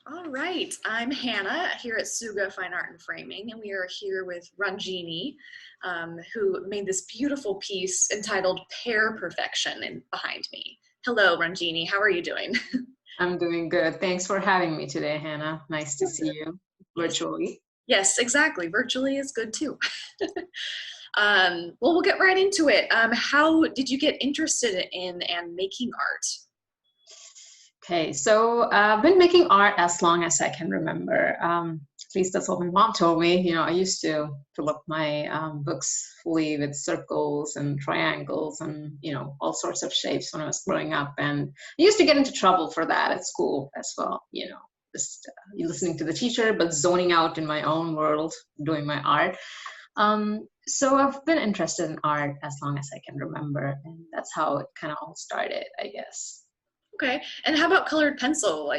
All right, I'm Hannah here at Tsuga Fine Art and Framing, and we are here with Ranjini, who made this beautiful piece entitled Pear Perfection behind me. Hello, Ranjini, how are you doing? I'm doing good. Thanks for having me today, Hannah. Nice to see you Yes, virtually. yes, exactly. Virtually is good too. Well, we'll get right into it. How did you get interested in and making art? Okay, so I've been making art as long as I can remember. At least that's what my mom told me. I used to fill up my books fully with circles and triangles and, all sorts of shapes when I was growing up. And I used to get into trouble for that at school as well, just listening to the teacher, but zoning out in my own world, doing my art. So I've been interested in art as long as I can remember, and that's how it kind of all started, I guess. Okay, and how about colored pencil?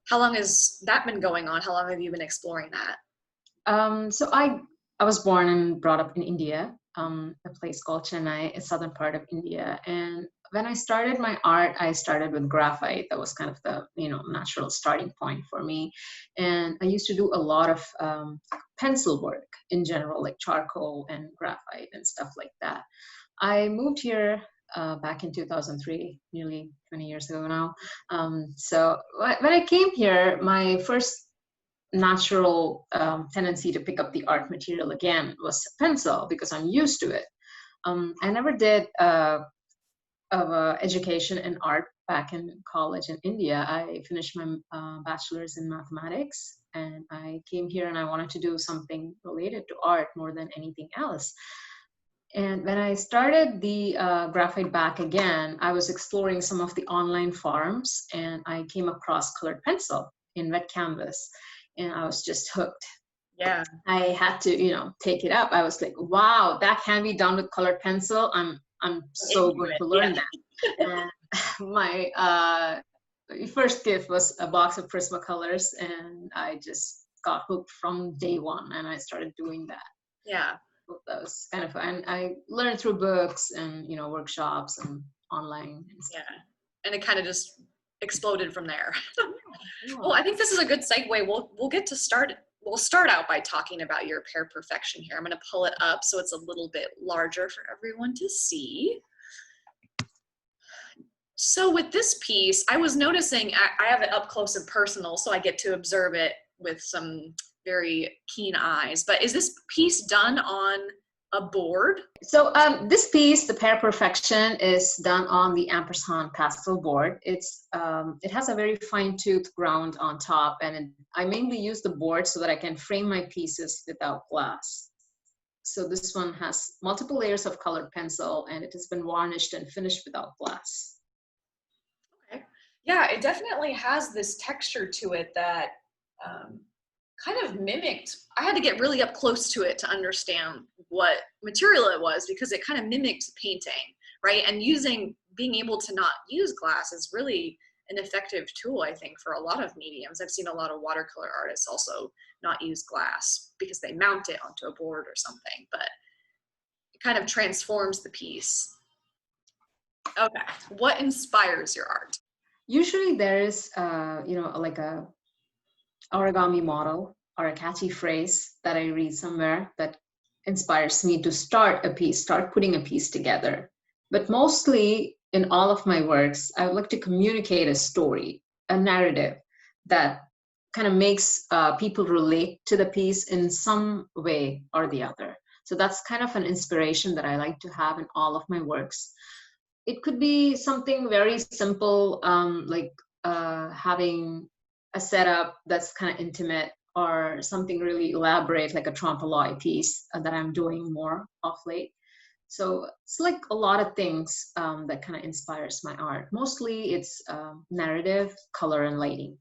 How long has that been going on? How long have you been exploring that? So I was born and brought up in India, a place called Chennai, a southern part of India. And when I started my art, I started with graphite. That was kind of the natural starting point for me. And I used to do a lot of pencil work in general, like charcoal and graphite and stuff like that. I moved here back in 2003, nearly 20 years ago now. So when I came here, my first natural tendency to pick up the art material again was pencil because I'm used to it. I never did education in art back in college in India. I finished my bachelor's in mathematics, and I came here and I wanted to do something related to art more than anything else. And when I started the graphite back again, I was exploring some of the online forums, and I came across colored pencil in wet canvas, and I was just hooked. Yeah. I had to, take it up. I was like, wow, that can be done with colored pencil. I'm so Into going it. to Yeah. learn that. And my first gift was a box of Prismacolors, and I just got hooked from day one, and I started doing that. Yeah. That was kind of fun. And I learned through books and workshops and online and Yeah. stuff. And it kind of just exploded from there. Well, Yeah. I think this is a good segue. We'll get to start. We'll start out by talking about your pear perfection here. I'm going to pull it up so it's a little bit larger for everyone to see. So with this piece, I was noticing I have it up close and personal, so I get to observe it with some very keen eyes. But is this piece done on a board? So this piece, the Pear Perfection, is done on the ampersand pastel board. It has a very fine tooth ground on top, and I mainly use the board so that I can frame my pieces without glass. So this one has multiple layers of colored pencil, and it has been varnished and finished without glass. Okay. Yeah, it definitely has this texture to it that kind of mimicked. I had to get really up close to it to understand what material it was because it kind of mimicked painting, right? And being able to not use glass is really an effective tool, I think, for a lot of mediums. I've seen a lot of watercolor artists also not use glass because they mount it onto a board or something, but it kind of transforms the piece. Okay, what inspires your art? Usually there is, like a origami model or a catchy phrase that I read somewhere that inspires me to start putting a piece together. But mostly in all of my works, I would like to communicate a story, a narrative that kind of makes people relate to the piece in some way or the other. So that's kind of an inspiration that I like to have in all of my works. It could be something very simple, like having a setup that's kind of intimate, or something really elaborate like a trompe-l'oeil piece that I'm doing more of late. So it's like a lot of things that kind of inspires my art. Mostly it's narrative, color, and lighting.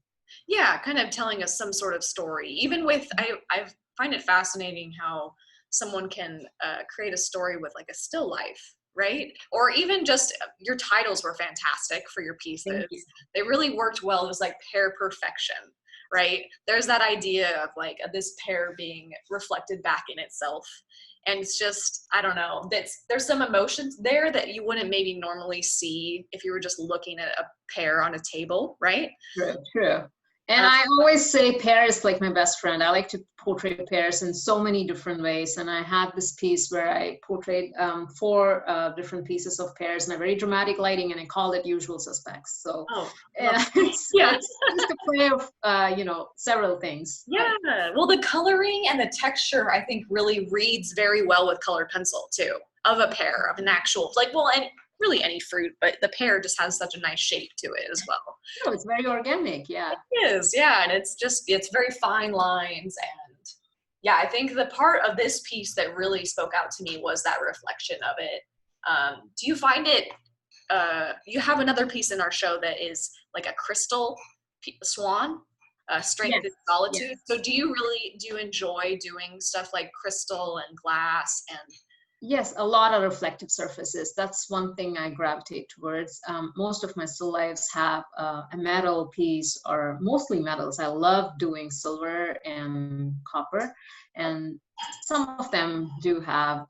Yeah, kind of telling us some sort of story. Even with, I find it fascinating how someone can create a story with like a still life, right? Or even just your titles were fantastic for your Thank pieces. you. They really worked well. It was like pear perfection, right? There's that idea of like this pear being reflected back in itself. And it's just, I don't know, there's some emotions there that you wouldn't maybe normally see if you were just looking at a pear on a table, right? True, true. And I always say pear is like my best friend. I like to portray pears in so many different ways. And I had this piece where I portrayed four different pieces of pears in a very dramatic lighting, and I called it Usual Suspects. So Yeah. it's just a play of, several things. Yeah. Well, the coloring and the texture, I think, really reads very well with colored pencil too, of a pear, of an actual, like, well, and really any fruit, but the pear just has such a nice shape to it as well. No, it's very organic. Yeah. It is, yeah, and it's very fine lines, and yeah, I think the part of this piece that really spoke out to me was that reflection of it. Do you find it? You have another piece in our show that is like a crystal swan, strength and solitude. Yes. So do you enjoy doing stuff like crystal and glass and? Yes, a lot of reflective surfaces. That's one thing I gravitate towards. Most of my still lifes have a metal piece, or mostly metals. I love doing silver and copper, and some of them do have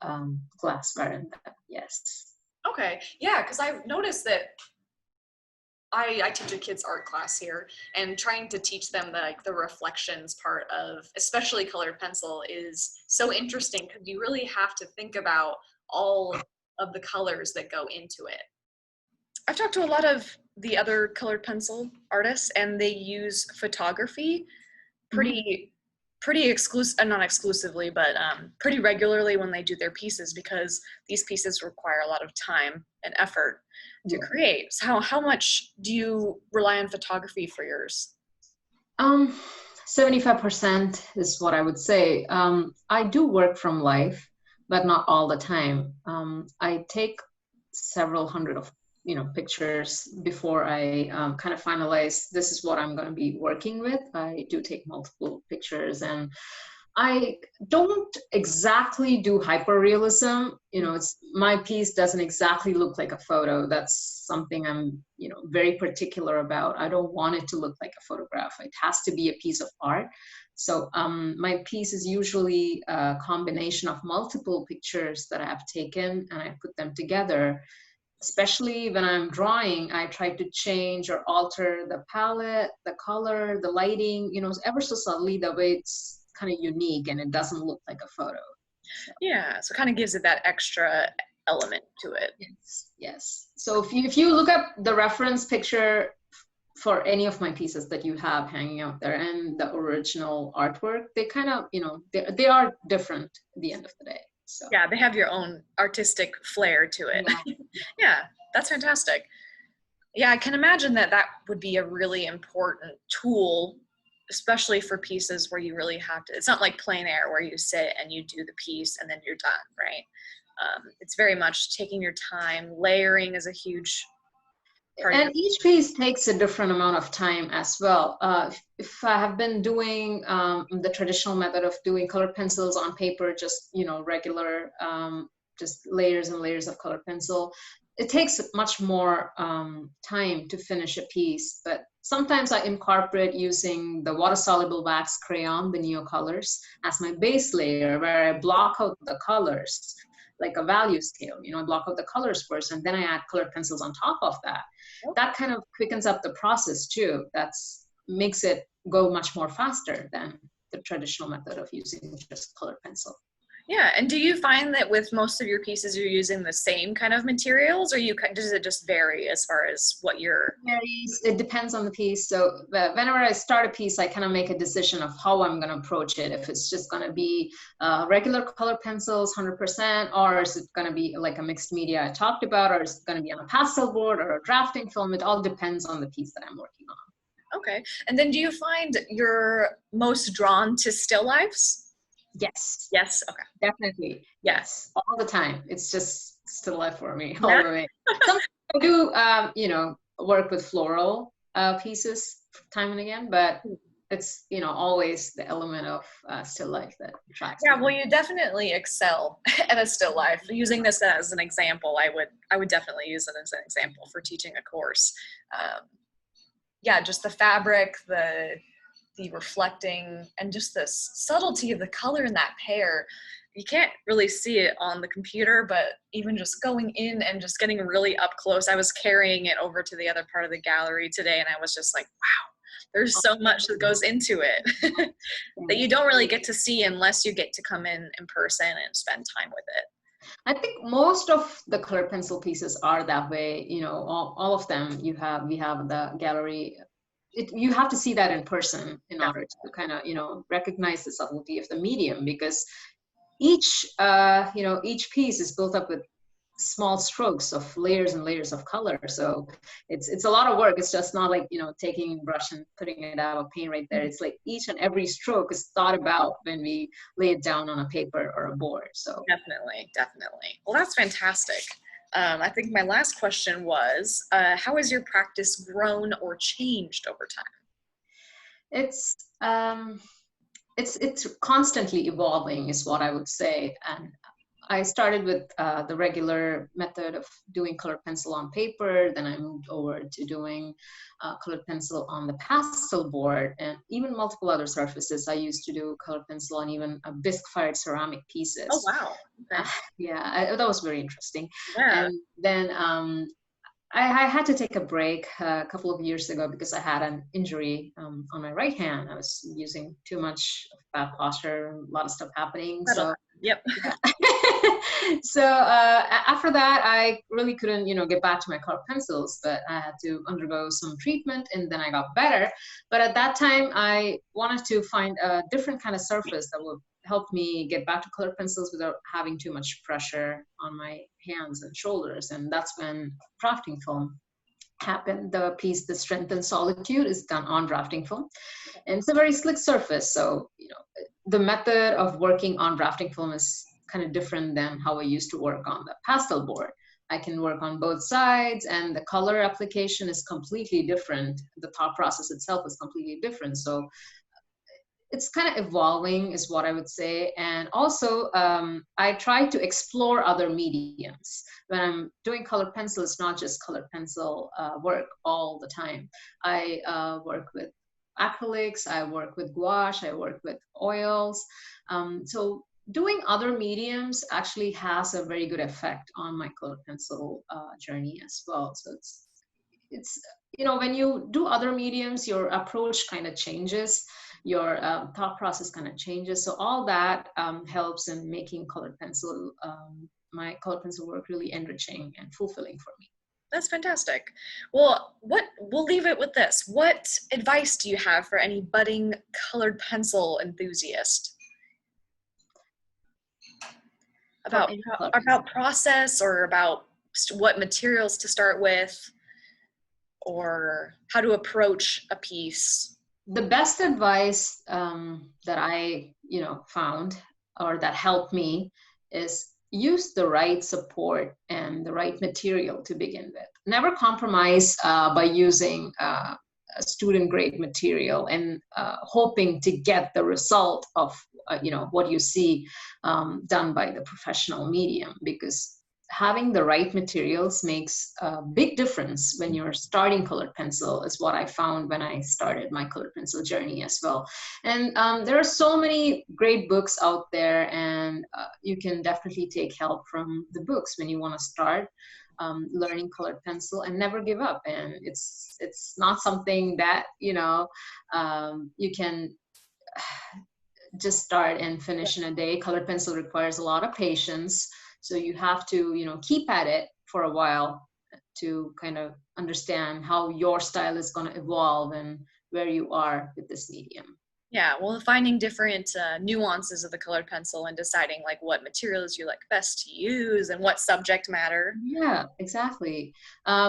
glassware in them. Yes. Okay, yeah, because I've noticed that I teach a kids art class here, and trying to teach them the reflections part of especially colored pencil is so interesting, because you really have to think about all of the colors that go into it. I've talked to a lot of the other colored pencil artists, and they use photography pretty exclusive, not exclusively, but pretty regularly when they do their pieces, because these pieces require a lot of time and effort to create. So how much do you rely on photography for yours? 75% is what I would say. I do work from life, but not all the time. I take several hundred of pictures before I kind of finalize this is what I'm going to be working with. I do take multiple pictures, and I don't exactly do hyperrealism. It's my piece doesn't exactly look like a photo. That's something I'm very particular about. I don't want it to look like a photograph. It has to be a piece of art. So my piece is usually a combination of multiple pictures that I have taken, and I put them together. Especially when I'm drawing, I try to change or alter the palette, the color, the lighting, ever so subtly, the way it's kind of unique and it doesn't look like a photo. Yeah, so it kind of gives it that extra element to it. Yes. So if you look up the reference picture for any of my pieces that you have hanging out there and the original artwork, they kind of, they are different at the end of the day. So. Yeah, they have your own artistic flair to it. Yeah. Yeah, that's fantastic. Yeah, I can imagine that would be a really important tool, especially for pieces where you really have to, it's not like plein air where you sit and you do the piece and then you're done, right? It's very much taking your time. Layering is a huge part. And each piece takes a different amount of time as well. If I have been doing the traditional method of doing colored pencils on paper, just regular, just layers and layers of colored pencil, it takes much more time to finish a piece. But sometimes I incorporate using the water-soluble wax crayon, the Neo Colors, as my base layer, where I block out the colors like a value scale. I block out the colors first, and then I add colored pencils on top of that. That kind of quickens up the process too. Makes it go much more faster than the traditional method of using just colored pencil. Yeah, and do you find that with most of your pieces you're using the same kind of materials, or does it just vary as far as what you're? It varies. It depends on the piece. So whenever I start a piece, I kind of make a decision of how I'm going to approach it. If it's just going to be regular color pencils, 100%, or is it going to be like a mixed media I talked about, or is it going to be on a pastel board or a drafting film? It all depends on the piece that I'm working on. Okay, and then do you find you're most drawn to still lifes? Yes. Yes. Okay. Definitely. Yes. All the time. It's just still life for me all the way. Sometimes I do, work with floral pieces time and again, but it's, always the element of still life that attracts me. Yeah. Well, you definitely excel at a still life. Using this as an example, I would definitely use it as an example for teaching a course. Yeah, just the fabric, the reflecting, and just the subtlety of the color in that pear. You can't really see it on the computer, but even just going in and just getting really up close. I was carrying it over to the other part of the gallery today, and I was just like, wow, There's so much that goes into it that you don't really get to see unless you get to come in person and spend time with it. I think most of the colored pencil pieces are that way. All of them. We have the gallery. You have to see that in person in order to kind of recognize the subtlety of the medium, because each piece is built up with small strokes of layers and layers of color. So it's a lot of work. It's just not like taking a brush and putting it out of paint right there. It's like each and every stroke is thought about when we lay it down on a paper or a board. So definitely. Well, that's fantastic. I think my last question was, how has your practice grown or changed over time? It's constantly evolving is what I would say. And I started with the regular method of doing colored pencil on paper. Then I moved over to doing colored pencil on the pastel board, and even multiple other surfaces. I used to do colored pencil on even bisque-fired ceramic pieces. Oh, wow. Okay. That was very interesting. Yeah. And then I had to take a break a couple of years ago because I had an injury on my right hand. I was using too much bad posture, a lot of stuff happening. So, yep. Yeah. So after that, I really couldn't, get back to my colored pencils, but I had to undergo some treatment, and then I got better. But at that time, I wanted to find a different kind of surface that would help me get back to colored pencils without having too much pressure on my hands and shoulders. And that's when drafting film happened. The piece, The Strength and Solitude, is done on drafting film. And it's a very slick surface. So, the method of working on drafting film is kind of different than how I used to work on the pastel board. I can work on both sides, and the color application is completely different. The thought process itself is completely different. So it's kind of evolving is what I would say. And also I try to explore other mediums. When I'm doing colored pencil, it's not just colored pencil work all the time. I work with acrylics, I work with gouache, I work with oils. So doing other mediums actually has a very good effect on my colored pencil journey as well. So it's when you do other mediums, your approach kind of changes, your thought process kind of changes. So all that helps in making my colored pencil work really enriching and fulfilling for me. That's fantastic. Well, we'll leave it with this. What advice do you have for any budding colored pencil enthusiast about process, or about what materials to start with, or how to approach a piece? The best advice that I found, or that helped me, is use the right support and the right material to begin with. Never compromise by using a student grade material and hoping to get the result of what you see done by the professional medium, because having the right materials makes a big difference when you're starting colored pencil, is what I found when I started my colored pencil journey as well. And there are so many great books out there, and you can definitely take help from the books when you want to start learning colored pencil, and never give up. And it's not something that you can just start and finish in a day. Colored pencil requires a lot of patience. So you have to, keep at it for a while to kind of understand how your style is going to evolve and where you are with this medium. Yeah, well, finding different nuances of the colored pencil and deciding like what materials you like best to use and what subject matter. Yeah, exactly.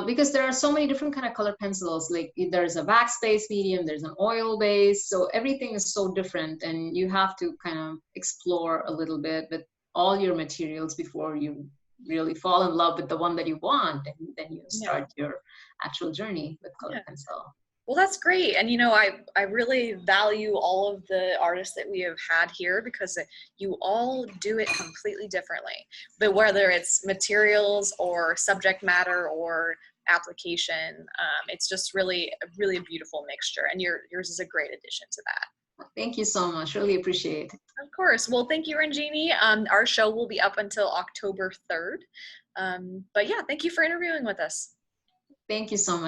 Because there are so many different kind of colored pencils. Like there's a wax-based medium, there's an oil-based, so everything is so different, and you have to kind of explore a little bit with all your materials before you really fall in love with the one that you want, and then you start your actual journey with colored pencil. Well, that's great. And, I really value all of the artists that we have had here, because you all do it completely differently. But whether it's materials or subject matter or application, it's just really a beautiful mixture. And yours is a great addition to that. Thank you so much. Really appreciate it. Of course. Well, thank you, Ranjini. Our show will be up until October 3rd. But yeah, thank you for interviewing with us. Thank you so much.